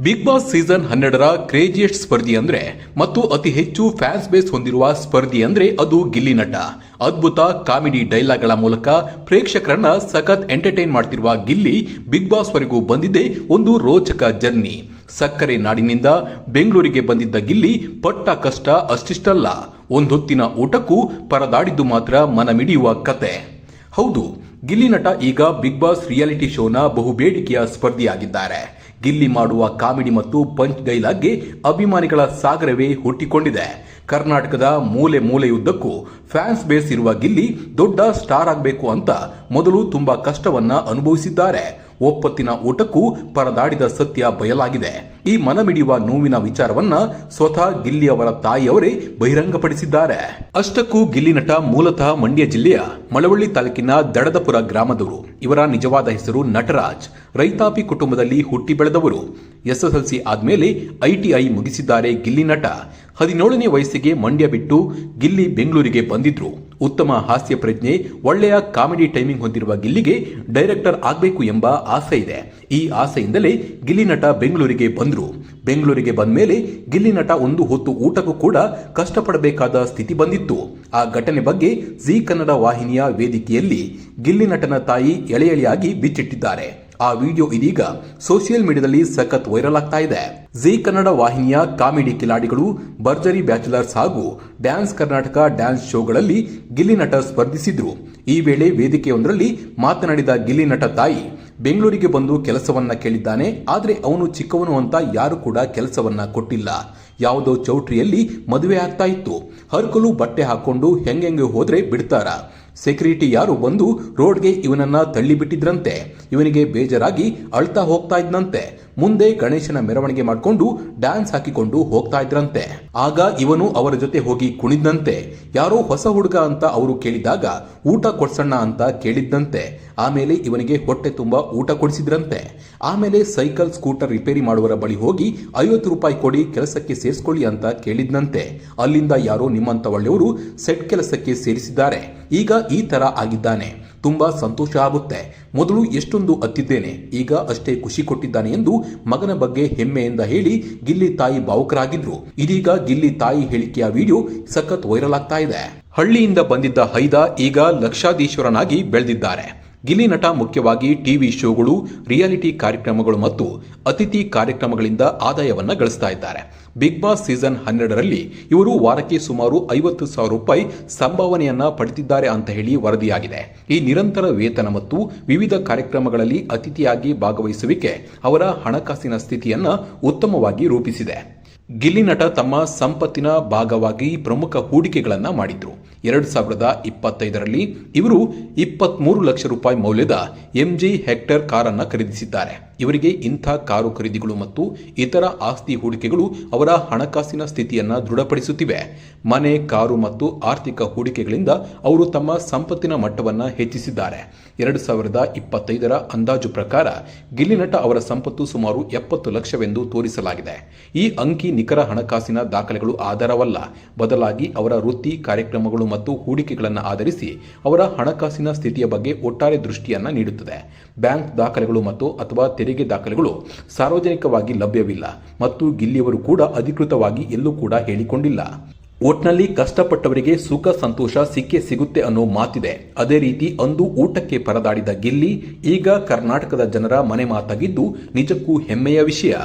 Big boss season 12ರ craziest ಸ್ಪರ್ಧಿ ಅಂದ್ರೆ ಮತ್ತು ಅತಿ ಹೆಚ್ಚು ಫ್ಯಾನ್ಸ್ ಬೇಸ್ ಹೊಂದಿರುವ ಸ್ಪರ್ಧಿ ಅಂದ್ರೆ ಅದು ಗಿಲ್ಲಿ ನಟ. ಅದ್ಭುತ ಕಾಮಿಡಿ ಡೈಲಾಗ್ಗಳ ಮೂಲಕ ಪ್ರೇಕ್ಷಕರನ್ನ ಸಖತ್ ಎಂಟರ್ಟೈನ್ ಮಾಡ್ತಿರುವ ಗಿಲ್ಲಿ ಬಿಗ್ ಬಾಸ್ ವರೆಗೂ ಬಂದಿದ್ದೇ ಒಂದು ರೋಚಕ ಜರ್ನಿ. ಸಕ್ಕರೆ ನಾಡಿನಿಂದ ಬೆಂಗಳೂರಿಗೆ ಬಂದಿದ್ದ ಗಿಲ್ಲಿ ಪಟ್ಟ ಕಷ್ಟ ಅಷ್ಟಿಷ್ಟಲ್ಲ, ಒಂದೊತ್ತಿನ ಊಟಕ್ಕೂ ಪರದಾಡಿದ್ದು ಮಾತ್ರ ಮನಮಿಡಿಯುವ ಕತೆ. ಹೌದು, ಗಿಲ್ಲಿ ನಟ ಈಗ ಬಿಗ್ ಬಾಸ್ ರಿಯಾಲಿಟಿ ಶೋನ ಬಹುಬೇಡಿಕೆಯ ಸ್ಪರ್ಧಿಯಾಗಿದ್ದಾರೆ. ಗಿಲ್ಲಿ ಮಾಡುವ ಕಾಮಿಡಿ ಮತ್ತು ಪಂಚ್ ಡೈಲಾಗ್ಗೆ ಅಭಿಮಾನಿಗಳ ಸಾಗರವೇ ಹುಟ್ಟಿಕೊಂಡಿದೆ. ಕರ್ನಾಟಕದ ಮೂಲೆ ಮೂಲೆಯುದ್ದಕ್ಕೂ ಫ್ಯಾನ್ಸ್ ಬೇಸ್ ಇರುವ ಗಿಲ್ಲಿ ದೊಡ್ಡ ಸ್ಟಾರ್ ಆಗಬೇಕು ಅಂತ ಮೊದಲು ತುಂಬಾ ಕಷ್ಟವನ್ನ ಅನುಭವಿಸಿದ್ದಾರೆ. ಒಪ್ಪತ್ತಿನ ಊಟಕ್ಕೂ ಪರದಾಡಿದ ಸತ್ಯ ಬಯಲಾಗಿದೆ. ಈ ಮನಮಿಡಿಯುವ ನೋವಿನ ವಿಚಾರವನ್ನ ಸ್ವತಃ ಗಿಲ್ಲಿ ಅವರ ತಾಯಿಯವರೇ ಬಹಿರಂಗಪಡಿಸಿದ್ದಾರೆ. ಅಷ್ಟಕ್ಕೂ ಗಿಲ್ಲಿ ನಟ ಮೂಲತಃ ಮಂಡ್ಯ ಜಿಲ್ಲೆಯ ಮಳವಳ್ಳಿ ತಾಲೂಕಿನ ದಡದಪುರ ಗ್ರಾಮದವರು. ಇವರ ನಿಜವಾದ ಹೆಸರು ನಟರಾಜ್. ರೈತಾಪಿ ಕುಟುಂಬದಲ್ಲಿ ಹುಟ್ಟಿ ಬೆಳೆದವರು. ಎಸ್ಎಸ್ಎಲ್ಸಿ ಆದ್ಮೇಲೆ ಐಟಿಐ ಮುಗಿಸಿದ್ದಾರೆ ಗಿಲ್ಲಿ ನಟ. 17ನೇ ವಯಸ್ಸಿಗೆ ಮಂಡ್ಯ ಬಿಟ್ಟು ಗಿಲ್ಲಿ ಬೆಂಗಳೂರಿಗೆ ಬಂದಿದ್ರು. ಉತ್ತಮ ಹಾಸ್ಯ ಪ್ರಜ್ಞೆ, ಒಳ್ಳೆಯ ಕಾಮಿಡಿ ಟೈಮಿಂಗ್ ಹೊಂದಿರುವ ಗಿಲ್ಲಿಗೆ ಡೈರೆಕ್ಟರ್ ಆಗಬೇಕು ಎಂಬ ಆಸೆ ಇದೆ. ಈ ಆಸೆಯಿಂದಲೇ ಗಿಲ್ಲಿ ನಟ ಬೆಂಗಳೂರಿಗೆ ಬಂದ್ರು. ಬೆಂಗಳೂರಿಗೆ ಬಂದ ಮೇಲೆ ಗಿಲ್ಲಿ ನಟ ಒಂದು ಹೊತ್ತು ಊಟಕ್ಕೂ ಕೂಡ ಕಷ್ಟಪಡಬೇಕಾದ ಸ್ಥಿತಿ ಬಂದಿತ್ತು. ಆ ಘಟನೆ ಬಗ್ಗೆ ಜೀ ಕನ್ನಡ ವಾಹಿನಿಯ ವೇದಿಕೆಯಲ್ಲಿ ಗಿಲ್ಲಿ ನಟನ ತಾಯಿ ಎಳೆಯಾಗಿ ಬಿಚ್ಚಿಟ್ಟಿದ್ದಾರೆ. ಆ ವಿಡಿಯೋ ಇದೀಗ ಸೋಷಿಯಲ್ ಮೀಡಿಯಾದಲ್ಲಿ ಸಖತ್ ವೈರಲ್ ಆಗ್ತಾ ಇದೆ. ಜೀ ಕನ್ನಡ ವಾಹಿನಿಯ ಕಾಮಿಡಿ ಕಿಲಾಡಿಗಳು, ಭರ್ಜರಿ ಬ್ಯಾಚುಲರ್ಸ್ ಹಾಗೂ ಡ್ಯಾನ್ಸ್ ಕರ್ನಾಟಕ ಡ್ಯಾನ್ಸ್ ಶೋಗಳಲ್ಲಿ ಗಿಲ್ಲಿ ನಟ ಸ್ಪರ್ಧಿಸಿದ್ರು. ಈ ವೇಳೆ ವೇದಿಕೆಯೊಂದರಲ್ಲಿ ಮಾತನಾಡಿದ ಗಿಲ್ಲಿ ನಟ ತಾಯಿ, ಬೆಂಗಳೂರಿಗೆ ಬಂದು ಕೆಲಸವನ್ನ ಕೇಳಿದ್ದಾನೆ, ಆದ್ರೆ ಅವನು ಚಿಕ್ಕವನು ಅಂತ ಯಾರು ಕೂಡ ಕೆಲಸವನ್ನ ಕೊಟ್ಟಿಲ್ಲ. ಯಾವುದೋ ಚೌಟ್ರಿಯಲ್ಲಿ ಮದುವೆ ಆಗ್ತಾ ಇತ್ತು. ಹರ್ಕಲು ಬಟ್ಟೆ ಹಾಕೊಂಡು ಹೆಂಗೆ ಹೋದ್ರೆ ಬಿಡ್ತಾರ. ಸೆಕ್ಯೂರಿಟಿ ಯಾರು ಬಂದು ರೋಡ್ಗೆ ಇವನನ್ನ ತಳ್ಳಿಬಿಟ್ಟಿದ್ರಂತೆ. ಇವನಿಗೆ ಬೇಜಾರಾಗಿ ಅಳ್ತಾ ಹೋಗ್ತಾ ಇದ್ನಂತೆ. ಮುಂದೆ ಗಣೇಶನ ಮೆರವಣಿಗೆ ಮಾಡಿಕೊಂಡು ಡ್ಯಾನ್ಸ್ ಹಾಕಿಕೊಂಡು ಹೋಗ್ತಾ ಇದ್ರಂತೆ. ಆಗ ಇವನು ಅವರ ಜೊತೆ ಹೋಗಿ ಕುಣಿದ್ನಂತೆ. ಯಾರೋ ಹೊಸ ಹುಡುಗ ಅಂತ ಅವರು ಕೇಳಿದಾಗ ಊಟ ಕೊಡ್ಸಣ್ಣ ಅಂತ ಕೇಳಿದ್ದಂತೆ. ಆಮೇಲೆ ಇವನಿಗೆ ಹೊಟ್ಟೆ ತುಂಬಾ ಊಟ ಕೊಡಿಸಿದ್ರಂತೆ. ಆಮೇಲೆ ಸೈಕಲ್ ಸ್ಕೂಟರ್ ರಿಪೇರಿ ಮಾಡುವರ ಬಳಿ ಹೋಗಿ 50 ರೂಪಾಯಿ ಕೊಡಿ ಕೆಲಸಕ್ಕೆ ಸೇರಿಸ್ಕೊಳ್ಳಿ ಅಂತ ಕೇಳಿದ್ನಂತೆ. ಅಲ್ಲಿಂದ ಯಾರೋ ನಿಮ್ಮಂತ ಒಳ್ಳೆಯವರು ಸೆಟ್ ಕೆಲಸಕ್ಕೆ ಸೇರಿಸಿದ್ದಾರೆ. ಈಗ ಈ ತರ ಆಗಿದ್ದಾನೆ. ತುಂಬಾ ಸಂತೋಷ ಆಗುತ್ತೆ. ಮೊದಲು ಎಷ್ಟೊಂದು ಅತ್ತಿದ್ದೇನೆ, ಈಗ ಅಷ್ಟೇ ಖುಷಿ ಕೊಟ್ಟಿದ್ದಾನೆ ಎಂದು ಮಗನ ಬಗ್ಗೆ ಹೆಮ್ಮೆಯಿಂದ ಹೇಳಿ ಗಿಲ್ಲಿ ತಾಯಿ ಭಾವುಕರಾಗಿದ್ರು. ಇದೀಗ ಗಿಲ್ಲಿ ತಾಯಿ ಹೇಳಿಕೆಯ ವಿಡಿಯೋ ಸಖತ್ ವೈರಲ್ ಆಗ್ತಾ ಇದೆ. ಹಳ್ಳಿಯಿಂದ ಬಂದಿದ್ದ ಹೈದ ಈಗ ಲಕ್ಷಾಧೀಶ್ವರನಾಗಿ ಬೆಳೆದಿದ್ದಾರೆ. ಗಿಲ್ಲಿ ನಟ ಮುಖ್ಯವಾಗಿ ಟಿವಿ ಶೋಗಳು, ರಿಯಾಲಿಟಿ ಕಾರ್ಯಕ್ರಮಗಳು ಮತ್ತು ಅತಿಥಿ ಕಾರ್ಯಕ್ರಮಗಳಿಂದ ಆದಾಯವನ್ನ ಗಳಿಸ್ತಾ ಇದ್ದಾರೆ. ಬಿಗ್ ಬಾಸ್ ಸೀಸನ್ 12ರಲ್ಲಿ ಇವರು ವಾರಕ್ಕೆ ಸುಮಾರು 50,000 ರೂಪಾಯಿ ಸಂಭಾವನೆಯನ್ನ ಪಡೆದಿದ್ದಾರೆ ಅಂತ ಹೇಳಿ ವರದಿಯಾಗಿದೆ. ಈ ನಿರಂತರ ವೇತನ ಮತ್ತು ವಿವಿಧ ಕಾರ್ಯಕ್ರಮಗಳಲ್ಲಿ ಅತಿಥಿಯಾಗಿ ಭಾಗವಹಿಸುವಿಕೆ ಅವರ ಹಣಕಾಸಿನ ಸ್ಥಿತಿಯನ್ನ ಉತ್ತಮವಾಗಿ ರೂಪಿಸಿದೆ. ಗಿಲ್ಲಿ ನಟ ತಮ್ಮ ಸಂಪತ್ತಿನ ಭಾಗವಾಗಿ ಪ್ರಮುಖ ಹೂಡಿಕೆಗಳನ್ನ ಮಾಡಿದ್ರು. 2025ರಲ್ಲಿ ಇವರು 23 ಲಕ್ಷ ರೂಪಾಯಿ ಮೌಲ್ಯದ MG ಹೆಕ್ಟರ್ ಕಾರನ್ನ ಖರೀದಿಸಿದ್ದಾರೆ. ಇವರಿಗೆ ಇಂಥ ಕಾರು ಖರೀದಿಗಳು ಮತ್ತು ಇತರ ಆಸ್ತಿ ಹೂಡಿಕೆಗಳು ಅವರ ಹಣಕಾಸಿನ ಸ್ಥಿತಿಯನ್ನ ದೃಢಪಡಿಸುತ್ತಿವೆ. ಮನೆ, ಕಾರು ಮತ್ತು ಆರ್ಥಿಕ ಹೂಡಿಕೆಗಳಿಂದ ಅವರು ತಮ್ಮ ಸಂಪತ್ತಿನ ಮಟ್ಟವನ್ನ ಹೆಚ್ಚಿಸಿದ್ದಾರೆ. 2025ರ ಅಂದಾಜು ಪ್ರಕಾರ ಗಿಲ್ಲಿ ನಟ ಅವರ ಸಂಪತ್ತು ಸುಮಾರು 70 ಲಕ್ಷವೆಂದು ತೋರಿಸಲಾಗಿದೆ. ಈ ಅಂಕಿ ನಿಖರ ಹಣಕಾಸಿನ ದಾಖಲೆಗಳು ಆಧಾರವಲ್ಲ, ಬದಲಾಗಿ ಅವರ ವೃತ್ತಿ, ಕಾರ್ಯಕ್ರಮಗಳು ಮತ್ತು ಹೂಡಿಕೆಗಳನ್ನು ಆಧರಿಸಿ ಅವರ ಹಣಕಾಸಿನ ಸ್ಥಿತಿಯ ಬಗ್ಗೆ ಒಟ್ಟಾರೆ ದೃಷ್ಟಿಯನ್ನ ನೀಡುತ್ತದೆ. ಬ್ಯಾಂಕ್ ದಾಖಲೆಗಳು ಮತ್ತು ಅಥವಾ ತೆರಿಗೆ ದಾಖಲೆಗಳು ಸಾರ್ವಜನಿಕವಾಗಿ ಲಭ್ಯವಿಲ್ಲ ಮತ್ತು ಗಿಲ್ಲಿಯವರು ಕೂಡ ಅಧಿಕೃತವಾಗಿ ಎಲ್ಲೂ ಕೂಡ ಹೇಳಿಕೊಂಡಿಲ್ಲ. ಒಟ್ನಲ್ಲಿ ಕಷ್ಟಪಟ್ಟವರಿಗೆ ಸುಖ ಸಂತೋಷ ಸಿಕ್ಕೇ ಸಿಗುತ್ತೆ ಅನ್ನೋ ಮಾತಿದೆ. ಅದೇ ರೀತಿ ಅಂದು ಊಟಕ್ಕೆ ಪರದಾಡಿದ ಗಿಲ್ಲಿ ಈಗ ಕರ್ನಾಟಕದ ಜನರ ಮನೆ ಮಾತಾಗಿದ್ದು ನಿಜಕ್ಕೂ ಹೆಮ್ಮೆಯ ವಿಷಯ.